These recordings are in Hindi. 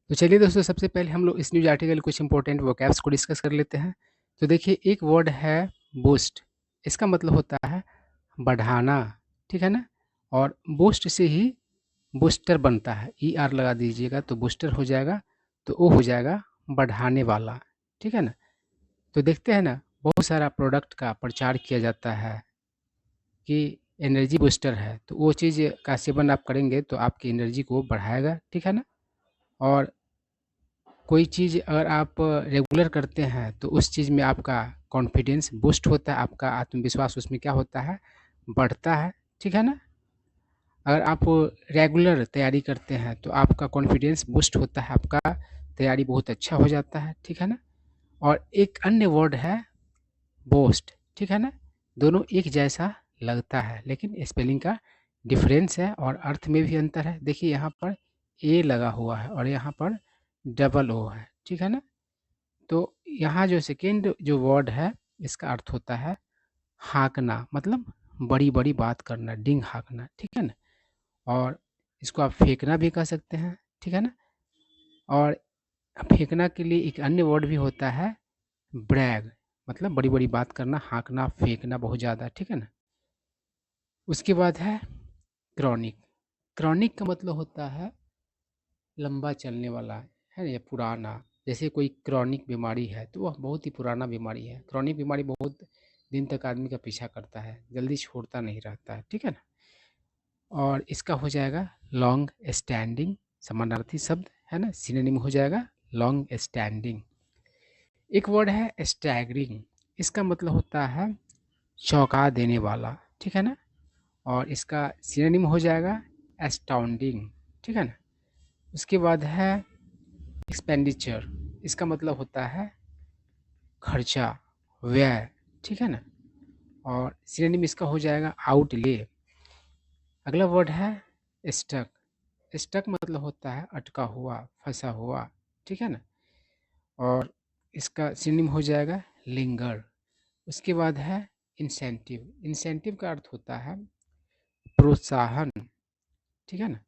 तो चलिए दोस्तों, सबसे पहले हम लोग इस न्यूज़ आर्टिकल कुछ इंपॉर्टेंट वोकैब्स को डिस्कस कर लेते हैं। तो देखिए, एक वर्ड है बूस्ट। इसका मतलब होता है बढ़ाना, ठीक है ना? और बूस्ट से ही बूस्टर बनता है। ER लगा दीजिएगा तो बूस्टर हो जाएगा, तो वो हो जाएगा बढ़ाने वाला, ठीक है ना? तो देखते हैं ना, बहुत सारा प्रोडक्ट का प्रचार किया जाता है कि एनर्जी बूस्टर है, तो वो चीज़ का सेवन आप करेंगे तो आपकी एनर्जी को बढ़ाएगा, ठीक है ना? और कोई चीज़ अगर आप रेगुलर करते हैं तो उस चीज़ में आपका कॉन्फिडेंस बूस्ट होता है, आपका आत्मविश्वास उसमें क्या होता है, बढ़ता है, ठीक है ना? अगर आप रेगुलर तैयारी करते हैं तो आपका कॉन्फिडेंस बूस्ट होता है, आपका तैयारी बहुत अच्छा हो जाता है, ठीक है ना? और एक अन्य वर्ड है बोस्ट, ठीक है ना? दोनों एक जैसा लगता है लेकिन स्पेलिंग का डिफरेंस है और अर्थ में भी अंतर है। देखिए, यहाँ पर ए लगा हुआ है और यहाँ पर डबल ओ है, ठीक है ना? तो यहाँ जो सेकेंड जो वर्ड है, इसका अर्थ होता है हाँकना, मतलब बड़ी-बड़ी बात करना, डिंग हाँकना, ठीक है ना? और इसको आप फेंकना भी कह सकते हैं, ठीक है ना? और फेंकना के लिए एक अन्य वर्ड भी होता है ब्रैग, मतलब बड़ी-बड़ी बात करना, हाँकना, फेंकना बहुत ज़्यादा, ठीक है ना? उसके बाद है क्रॉनिक। क्रॉनिक का मतलब होता है लंबा चलने वाला, है ना, या पुराना। जैसे कोई क्रॉनिक बीमारी है तो वह बहुत ही पुराना बीमारी है। क्रॉनिक बीमारी बहुत दिन तक आदमी का पीछा करता है, जल्दी छोड़ता नहीं रहता है, ठीक है ना? और इसका हो जाएगा लॉन्ग स्टैंडिंग, समानार्थी शब्द है ना, सिनोनिम हो जाएगा लॉन्ग स्टैंडिंग। एक वर्ड है स्टैगरिंग। इसका मतलब होता है चौंका देने वाला, ठीक है ना? और इसका सिनोनिम हो जाएगा एस्टाउंडिंग, ठीक है ना? उसके बाद है एक्सपेंडिचर। इसका मतलब होता है खर्चा, व्यय, ठीक है ना? और सिनोनिम इसका हो जाएगा आउटले। अगला वर्ड है स्टक। स्टक मतलब होता है अटका हुआ, फंसा हुआ, ठीक है ना? और इसका सिनोनिम हो जाएगा लिंगर। उसके बाद है इंसेंटिव। इंसेंटिव का अर्थ होता है प्रोत्साहन, ठीक है ना?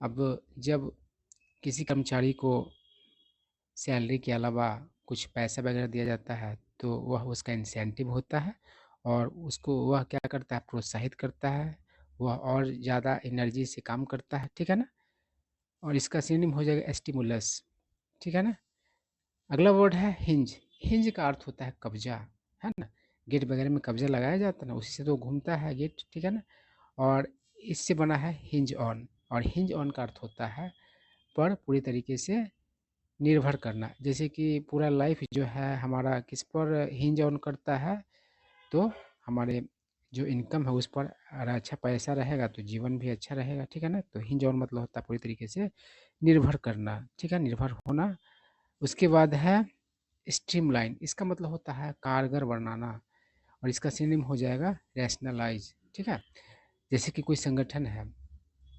अब जब किसी कर्मचारी को सैलरी के अलावा कुछ पैसा वगैरह दिया जाता है तो वह उसका इंसेंटिव होता है और उसको वह क्या करता है, प्रोत्साहित करता है, वह और ज़्यादा एनर्जी से काम करता है, ठीक है ना? और इसका सिनोनिम हो जाएगा स्टिमुलस, ठीक है ना? अगला वर्ड है हिंज। हिंज का अर्थ होता है कब्जा, है ना? गेट वगैरह में कब्जा लगाया जाता है ना, उसी से तो घूमता है गेट, ठीक है ना? और इससे बना है हिंज ऑन। और हिंज ऑन का अर्थ होता है पर पूरी तरीके से निर्भर करना। जैसे कि पूरा लाइफ जो है हमारा किस पर हिंज ऑन करता है, तो हमारे जो इनकम है उस पर अगर अच्छा पैसा रहेगा तो जीवन भी अच्छा रहेगा, ठीक है ना? तो हिंज ऑन मतलब होता है पूरी तरीके से निर्भर करना, ठीक है, निर्भर होना। उसके बाद है स्ट्रीमलाइन। इसका मतलब होता है कारगर बनाना और इसका सिनोनिम हो जाएगा रैशनलाइज, ठीक है? जैसे कि कोई संगठन है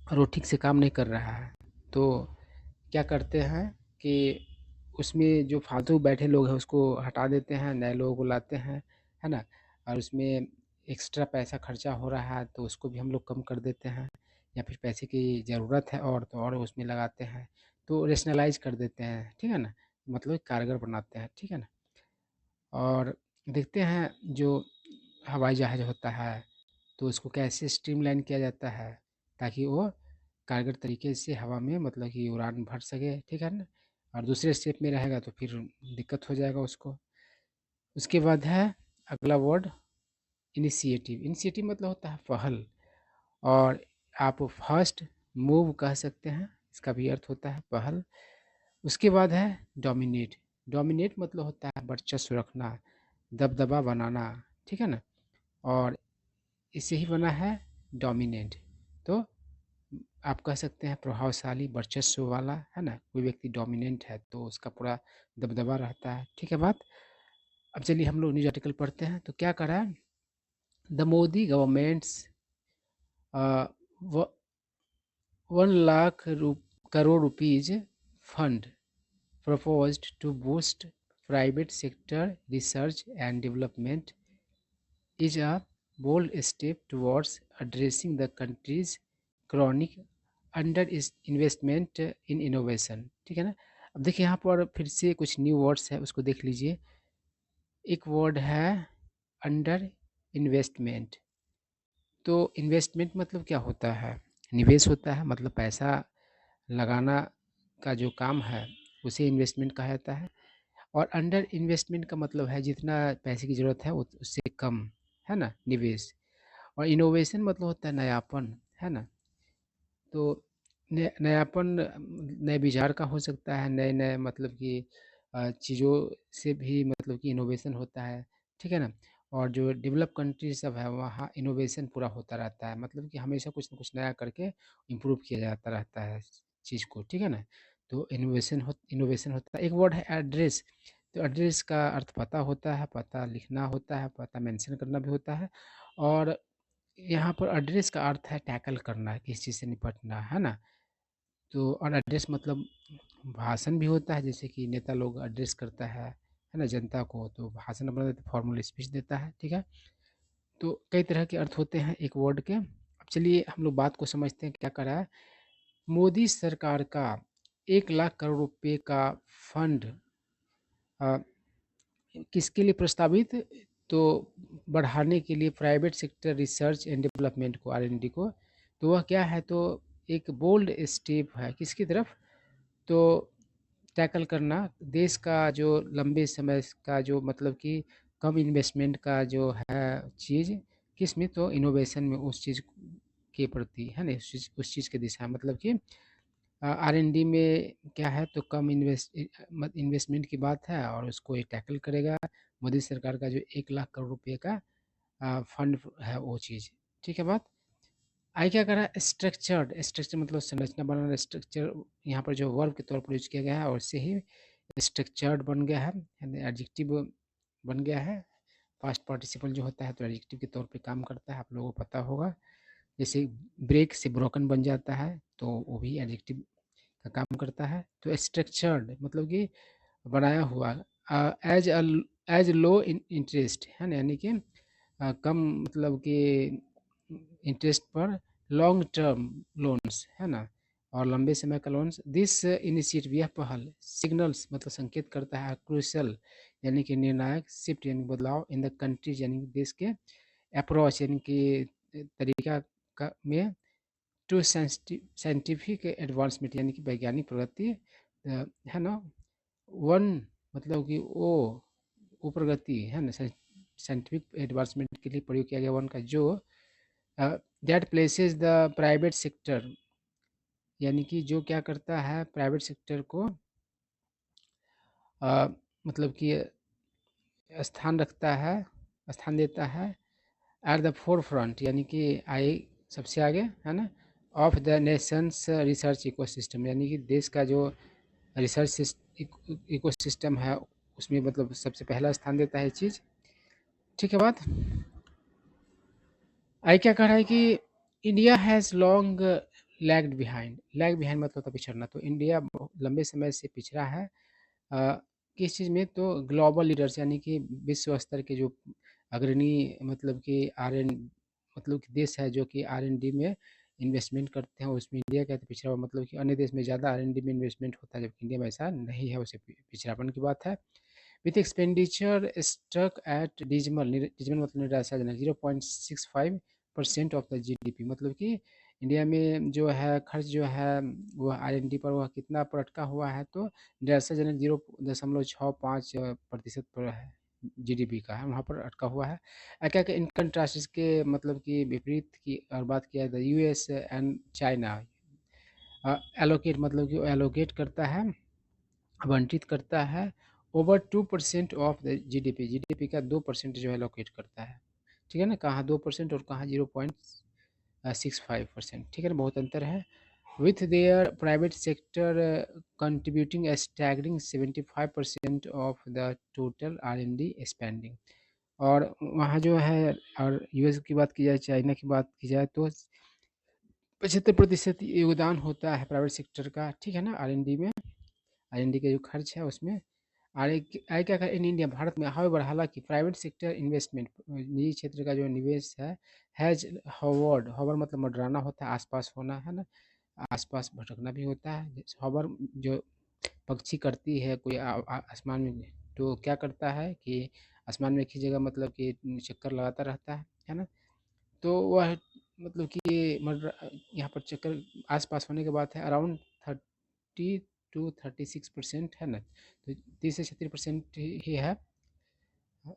और वो ठीक से काम नहीं कर रहा है तो क्या करते हैं कि उसमें जो फालतू बैठे लोग हैं उसको हटा देते हैं, नए लोगों को लाते हैं, है ना? और उसमें एक्स्ट्रा पैसा खर्चा हो रहा है तो उसको भी हम लोग कम कर देते हैं, या फिर पैसे की ज़रूरत है और तो और उसमें लगाते हैं, तो रेशनलाइज कर देते हैं, ठीक है ना? मतलब कारगर बनाते हैं, ठीक है ना? और देखते हैं जो हवाई जहाज़ होता है तो उसको कैसे स्ट्रीमलाइन किया जाता है ताकि वो कारगर तरीके से हवा में मतलब कि उड़ान भर सके, ठीक है ना? और दूसरे स्टेप में रहेगा तो फिर दिक्कत हो जाएगा उसको। उसके बाद है अगला वर्ड इनिशिएटिव। इनिशिएटिव मतलब होता है पहल, और आप फर्स्ट मूव कह सकते हैं, इसका भी अर्थ होता है पहल। उसके बाद है डोमिनेट। डोमिनेट मतलब होता है वर्चस्व रखना, दबदबा बनाना, ठीक है ना? और इससे ही बना है डोमिनेंट। तो आप कह सकते हैं प्रभावशाली, वर्चस्व वाला, है ना? कोई व्यक्ति डोमिनेंट है तो उसका पूरा दबदबा रहता है, ठीक है बात? अब चलिए हम लोग न्यूज़ आर्टिकल पढ़ते हैं। तो क्या करा है, the Modi governments 1 lakh crore rupees fund proposed to boost private sector research and development is a bold step towards addressing the country's chronic under इस इन्वेस्टमेंट इन इनोवेशन, ठीक है ना। अब देखिए यहाँ पर फिर से कुछ न्यू वर्ड्स है, उसको देख लीजिए। एक वर्ड है अंडर इन्वेस्टमेंट। तो इन्वेस्टमेंट मतलब क्या होता है? निवेश होता है, मतलब पैसा लगाना का जो काम है उसे इन्वेस्टमेंट कहा जाता है। और अंडर इन्वेस्टमेंट का मतलब है जितना पैसे की ज़रूरत है उससे कम, है ना, निवेश। और इनोवेशन मतलब होता है नयापन, है ना। तो नयापन नए विचार का हो सकता है, नए नए मतलब कि चीज़ों से भी मतलब कि इनोवेशन होता है, ठीक है ना। और जो डेवलप कंट्री सब है वहाँ इनोवेशन पूरा होता रहता है, मतलब कि हमेशा कुछ ना कुछ नया करके इम्प्रूव किया जाता रहता है चीज़ को, ठीक है ना। तो इनोवेशन होता है। एक वर्ड है एड्रेस। तो एड्रेस का अर्थ पता होता है, पता लिखना होता है, पता मेंशन करना भी होता है। और यहाँ पर एड्रेस का अर्थ है टैकल करना, किसी चीज़ से निपटना, है ना। तो और एड्रेस मतलब भाषण भी होता है, जैसे कि नेता लोग एड्रेस करता है ना, जनता को, तो भाषण अपना देता है, फॉर्मल स्पीच देता है, ठीक है। तो कई तरह के अर्थ होते हैं एक वर्ड के। अब चलिए हम लोग बात को समझते हैं क्या कर रहा है। मोदी सरकार का 1 लाख करोड़ रुपए का फंड किसके लिए प्रस्तावित? तो बढ़ाने के लिए private sector research and development को, R&D को। तो वह क्या है? तो एक बोल्ड स्टेप है किसकी तरफ? तो टैकल करना देश का जो लंबे समय का जो मतलब कि कम इन्वेस्टमेंट का जो है चीज़, किस में? तो इनोवेशन में, उस चीज़ के प्रति, है ना, उस चीज़ के दिशा, मतलब कि R&D में क्या है? तो कम इन्वेस्टमेंट की बात है और उसको ये टैकल करेगा मोदी सरकार का जो 1 लाख करोड़ रुपए का फंड है वो चीज़, ठीक है बात। आगे क्या कर रहा है? स्ट्रक्चर्ड। स्ट्रक्चर मतलब संरचना बनाना। स्ट्रक्चर यहाँ पर जो वर्ब के तौर पर यूज किया गया है और से ही स्ट्रक्चर्ड बन गया है, एडजेक्टिव बन गया है। पास्ट पार्टिसिपल जो होता है तो एडजेक्टिव के तौर पे काम करता है, आप लोगों को पता होगा। जैसे ब्रेक से ब्रोकन बन जाता है तो वो भी एडजेक्टिव का काम करता है। तो स्ट्रक्चर्ड मतलब कि बनाया हुआ। एज एज लो इंटरेस्ट, है ना, यानी कि कम मतलब कि इंटरेस्ट पर लॉन्ग टर्म लोन्स, है ना, और लंबे समय का लोन्स। दिस इनिशिएटिव, यह पहल, सिग्नल्स मतलब संकेत करता है, क्रूशल यानी कि निर्णायक, शिफ्ट यानी बदलाव, इन द कंट्रीज यानी कि देश के, अप्रोच यानी कि तरीका का में, टू साइंटिफिक एडवांसमेंट यानी कि वैज्ञानिक प्रगति, है ना। वन मतलब कि वो प्रगति, है ना, साइंटिफिक एडवांसमेंट के लिए प्रयोग किया गया वन का, जो that places the private sector, यानी कि जो क्या करता है प्राइवेट सेक्टर को मतलब कि स्थान रखता है, स्थान देता है, एट द फोर फ्रंट यानी कि आए सबसे आगे, है ना, of the Nations research ecosystem, यानी कि देश का जो रिसर्च इकोसिस्टम है उसमें मतलब सबसे पहला स्थान देता है चीज़, ठीक है बात। आई क्या कह रहा है कि India has long lagged behind. Lag behind मतलब होता है पिछड़ना। तो इंडिया लंबे समय से पिछड़ा है किस चीज़ में? तो ग्लोबल लीडर्स यानी कि विश्व स्तर के जो अग्रणी मतलब कि मतलब कि देश है जो कि R&D में इन्वेस्टमेंट करते हैं, उसमें इंडिया क्या है? तो पिछड़ा हुआ, मतलब कि अन्य देश में ज़्यादा R&D में इन्वेस्टमेंट होता है जबकि इंडिया में ऐसा नहीं है, उसे पिछड़ापन की बात है। विथ एक्सपेंडिचर स्टक एट डिजिमल मतलब निराशाजनक 0.65% ऑफ द GDP, मतलब कि इंडिया में जो है खर्च जो है वह R&D पर, वह कितना पर अटका हुआ है? तो निराशाजनक 0.65% पर है, GDP का है, वहाँ पर अटका हुआ है। क्या क्या इन कंट्रास्ट, इसके मतलब कि विपरीत की और बात किया जाए, US एंड चाइना एलोकेट मतलब कि एलोकेट करता है, आवंटित करता है ओवर 2% ऑफ द GDP का 2% जो एलोकेट करता है, ठीक है ना। कहाँ 2% और कहाँ 0.65%, ठीक है ना, बहुत अंतर है। With their private sector contributing A staggering 75% of the total R&D spending. और वहाँ जो है, और US की बात की जाए, चाइना की बात की जाए, तो 75% योगदान होता है प्राइवेट सेक्टर का, ठीक है ना, R&D में। R&D का जो खर्च है उसमें। आगे क्या कर इन इंडिया, भारत में, हाउएवर हालांकि, प्राइवेट सेक्टर इन्वेस्टमेंट निजी क्षेत्र का जो निवेश है, हैज हॉवर्ड, हॉवर मतलब मंडराना होता है, आसपास होना, है ना, आस-पास भटकना भी होता है। जैसे हॉवर जो पक्षी करती है कोई आसमान में, तो क्या करता है कि आसमान में एक ही जगह मतलब कि चक्कर लगाता रहता है ना? तो वह मतलब कि यहाँ पर चक्कर आस-पास होने के बाद है अराउंड 30 टू 36% है ना? तो 30 से 36% ही है।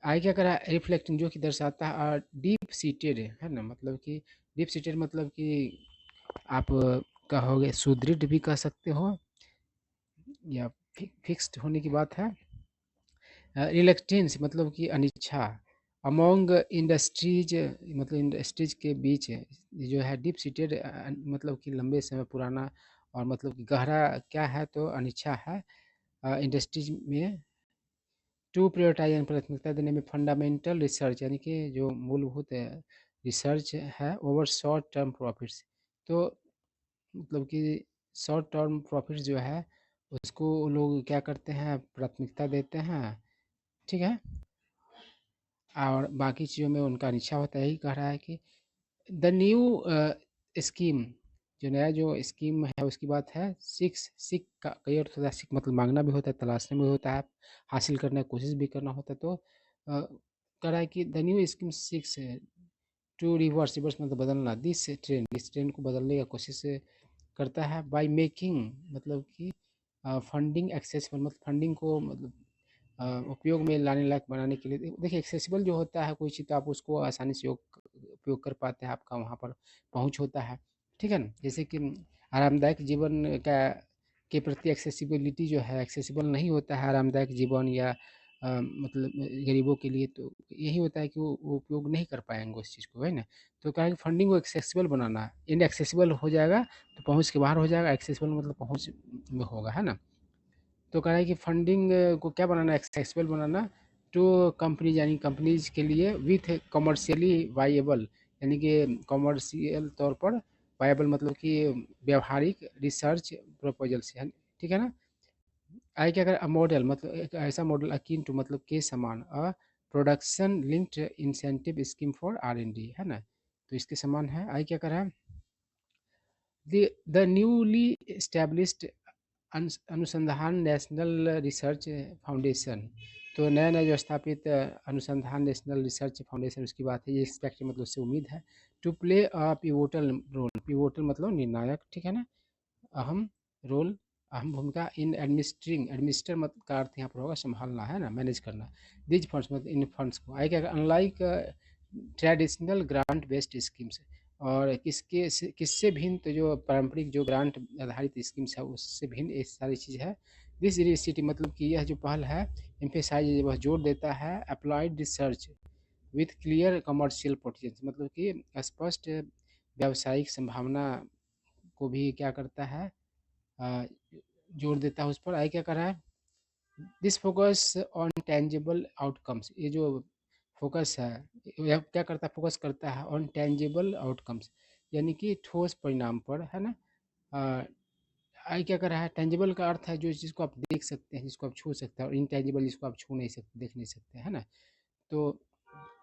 आगे क्या करा रिफ्लेक्टिंग जो कि दर्शाता है डीप सीटेड है ना? मतलब कि डीप सीटेड मतलब कि आप कहोगे सुदृढ़ भी कह सकते हो या फिक्स्ड होने की बात है। रिलक्टेंस मतलब कि अनिच्छा अमोंग इंडस्ट्रीज मतलब इंडस्ट्रीज के बीच जो है डीप सीटेड मतलब कि लंबे समय पुराना और मतलब कि गहरा क्या है तो अनिच्छा है इंडस्ट्रीज में टू प्रायोरिटाइज यानी प्राथमिकता देने में फंडामेंटल रिसर्च यानी कि जो मूलभूत रिसर्च है ओवर शॉर्ट टर्म प्रॉफिट्स। तो मतलब कि शॉर्ट टर्म प्रॉफिट्स जो है उसको लोग क्या करते हैं प्राथमिकता देते हैं, ठीक है। और बाकी चीज़ों में उनका निशा होता है, यही कह रहा है कि द न्यू स्कीम जो नया जो स्कीम है उसकी बात है सिक्स सिक का कई अर्थ होता है। सिक मतलब मांगना भी होता है, तलाशने में होता है, हासिल करने की कोशिश भी करना होता है। तो कह रहा है कि the new scheme seeks to reverse reverse मतलब बदलना दिस ट्रेंड इस ट्रेंड को बदलने की कोशिश करता है बाय मेकिंग मतलब कि फंडिंग एक्सेसिबल मतलब फंडिंग को मतलब उपयोग में लाने लायक बनाने के लिए। देखिए एक्सेसिबल जो होता है कोई चीज़ तो आप उसको आसानी से उपयोग कर पाते हैं, आपका वहाँ पर पहुँच होता है, ठीक है ना। जैसे कि आरामदायक जीवन का के प्रति एक्सेसिबिलिटी जो है एक्सेसिबल नहीं होता है आरामदायक जीवन या मतलब गरीबों के लिए तो यही होता है कि वो उपयोग नहीं कर पाएंगे उस चीज़ को, है ना। तो कहा कि फंडिंग को एक्सेसिबल बनाना, इनएक्सेसिबल हो जाएगा तो पहुँच के बाहर हो जाएगा, एक्सेसिबल मतलब पहुँच में होगा, है ना। तो कह रहा है कि फंडिंग को क्या बनाना है एक्सेसिबल बनाना टू कंपनीज यानी कंपनीज के लिए विथ कमर्शियली वाइएबल यानी कि कमर्शियल तौर पर वाइएबल मतलब कि व्यवहारिक रिसर्च प्रपोजल से, ठीक है ना। आगे क्या करें मॉडल मतलब एक ऐसा मॉडल अकीन टू मतलब के समान production linked incentive scheme for R&D, है ना। तो इसके समान है। आगे क्या करें द न्यूली एस्टेब्लिश्ड अनुसंधान नेशनल रिसर्च फाउंडेशन। तो नया नया जो स्थापित अनुसंधान नेशनल रिसर्च फाउंडेशन उसकी बात है, ये एक्सपेक्ट मतलब उससे उम्मीद है to play a pivotal role, pivotal मतलब निर्णायक, ठीक है ना, अहम रोल, अहम भूमिका इन एडमिनिस्ट्रिंग, एडमिनिस्टर मत का अर्थ यहाँ पर होगा संभालना, है ना, मैनेज करना दिज फंड्स मतलब इन फंड्स को। आएगा unlike traditional grant based schemes और किससे भिन्न तो जो पारंपरिक जो ग्रांट आधारित स्कीम्स है उससे भिन्न ये सारी चीज़ है। दिस इनिशिएटिव मतलब कि यह जो पहल है एम्फेसाइज वह जोर देता है applied research with clear commercial potential मतलब कि स्पष्ट व्यावसायिक संभावना को भी क्या करता है अ, जोर देता है उस पर। आगे क्या कर रहा है this focus on tangible outcomes, ये जो फोकस है यह क्या करता है फोकस करता है ऑन टेंजिबल आउटकम्स यानी कि ठोस परिणाम पर, है ना। अ, आगे क्या कर रहा है टेंजिबल का अर्थ है जो चीज़ को आप देख सकते हैं जिसको आप छू सकते हैं और इनटेंजिबल जिसको आप छू नहीं सकते देख नहीं सकते, है ना। तो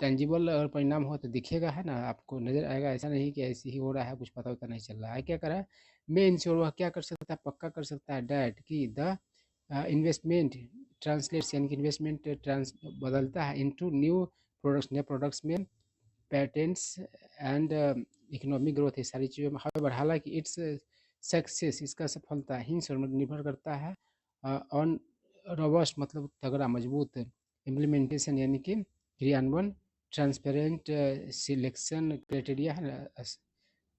टेंजिबल अगर परिणाम हो तो दिखेगा, है ना, आपको नज़र आएगा, ऐसा नहीं कि ऐसे ही हो रहा है कुछ पता होता नहीं चल रहा है। क्या करा है मैं इंश्योर वह क्या कर सकता है पक्का कर सकता है डैट कि द इन्वेस्टमेंट ट्रांसलेट्स यानी कि इन्वेस्टमेंट ट्रांस बदलता है इनटू न्यू प्रोडक्ट्स, नए प्रोडक्ट्स में पैटेंट्स एंड इकोनॉमिक ग्रोथ, ये सारी चीज़ों में हालांकि हालांकि इट्स सक्सेस इसका सफलता हिंस और निर्भर करता है ऑन रोबस्ट मतलब तगड़ा मजबूत इम्प्लीमेंटेशन यानी कि क्रियान्वयन, ट्रांसपेरेंट सिलेक्शन क्राइटेरिया है ना,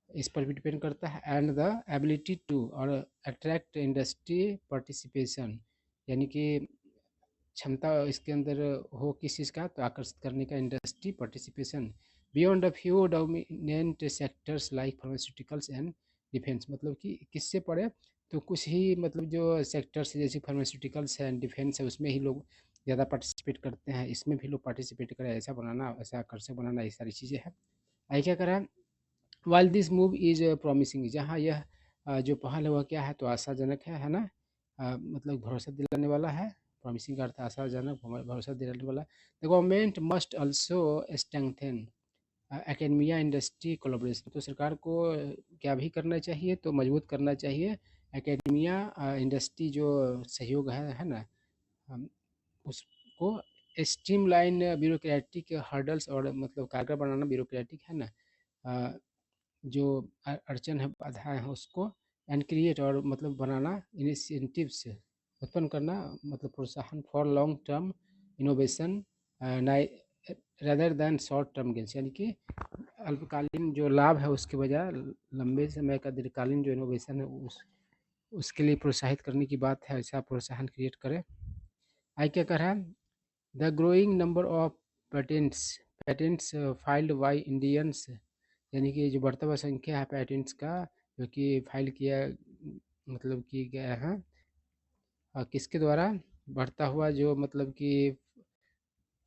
इस पर भी डिपेंड करता है एंड द एबिलिटी टू और अट्रैक्ट इंडस्ट्री पार्टिसिपेशन यानी कि क्षमता इसके अंदर हो किस चीज़ का तो आकर्षित करने का industry participation beyond a few dominant sectors like pharmaceuticals and defence मतलब कि किससे पढ़े तो कुछ ही मतलब जो सेक्टर्स जैसे फार्मास्यूटिकल्स है एंड डिफेंस है उसमें ही लोग ज़्यादा पार्टिसिपेट करते हैं, इसमें भी लोग पार्टिसिपेट करें, ऐसा बनाना ऐसा आकर्षक बनाना ये सारी चीज़ें हैं। आगे क्या करा while this move is promising जहाँ यह जो पहल है वह क्या है तो आशाजनक है ना। मतलब भरोसा दिलाने वाला है, प्रॉमिसिंग का अर्थ आशाजनक भरोसा दिलाने वाला। The government must also strengthen academia industry collaboration. तो सरकार को क्या भी करना चाहिए, तो मजबूत करना चाहिए एकेडमिया इंडस्ट्री जो सहयोग है ना, हम उसको स्ट्रीमलाइन ब्यूरोक्रेटिक हर्डल्स और मतलब कारगर बनाना, ब्यूरोक्रेटिक है ना, जो अड़चन है, बाधाएं हैं, उसको एंड क्रिएट और मतलब बनाना, इनिशिएटिव्स उत्पन्न करना, मतलब प्रोत्साहन for long term innovation rather than short term gains, यानी कि अल्पकालीन जो लाभ है उसके बजाय लंबे समय का दीर्घकालीन जो इनोवेशन है उसके लिए प्रोत्साहित करने की बात है, ऐसा प्रोत्साहन क्रिएट करें। आगे क्या कर रहा है, the growing number of patents patents filed by Indians, यानी कि जो बढ़ता हुआ संख्या है पेटेंट्स का जो कि फाइल किया मतलब की गया है, किसके द्वारा बढ़ता हुआ जो मतलब कि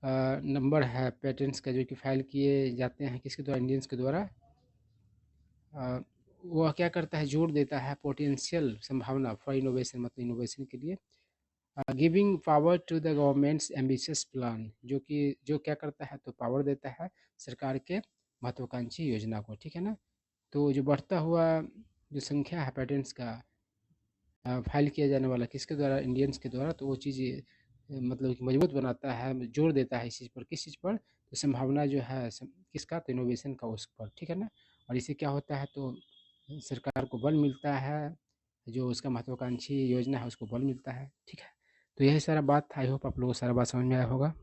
नंबर है पेटेंट्स का जो कि फाइल किए जाते हैं किसके द्वारा, इंडियंस के द्वारा, वह क्या करता है, जोड़ देता है पोटेंशियल संभावना फॉर इनोवेशन, मतलब इनोवेशन के लिए, giving power to the government's ambitious plan, जो कि जो क्या करता है, तो पावर देता है सरकार के महत्वाकांक्षी योजना को, ठीक है ना। तो जो बढ़ता हुआ जो संख्या है पेटेंट्स का फाइल किया जाने वाला किसके द्वारा, इंडियंस के द्वारा, तो वो चीज़ मतलब कि मजबूत बनाता है, जोर देता है इस चीज़ पर, किस चीज़ पर, तो संभावना जो है किसका, तो इनोवेशन का उस पर, ठीक है ना। और इससे क्या होता है, तो सरकार को बल मिलता है, जो उसका महत्वाकांक्षी योजना है उसको बल मिलता है, ठीक है। तो यही सारा बात था, आई होप आप लोगों को सारा बात समझ में आया होगा।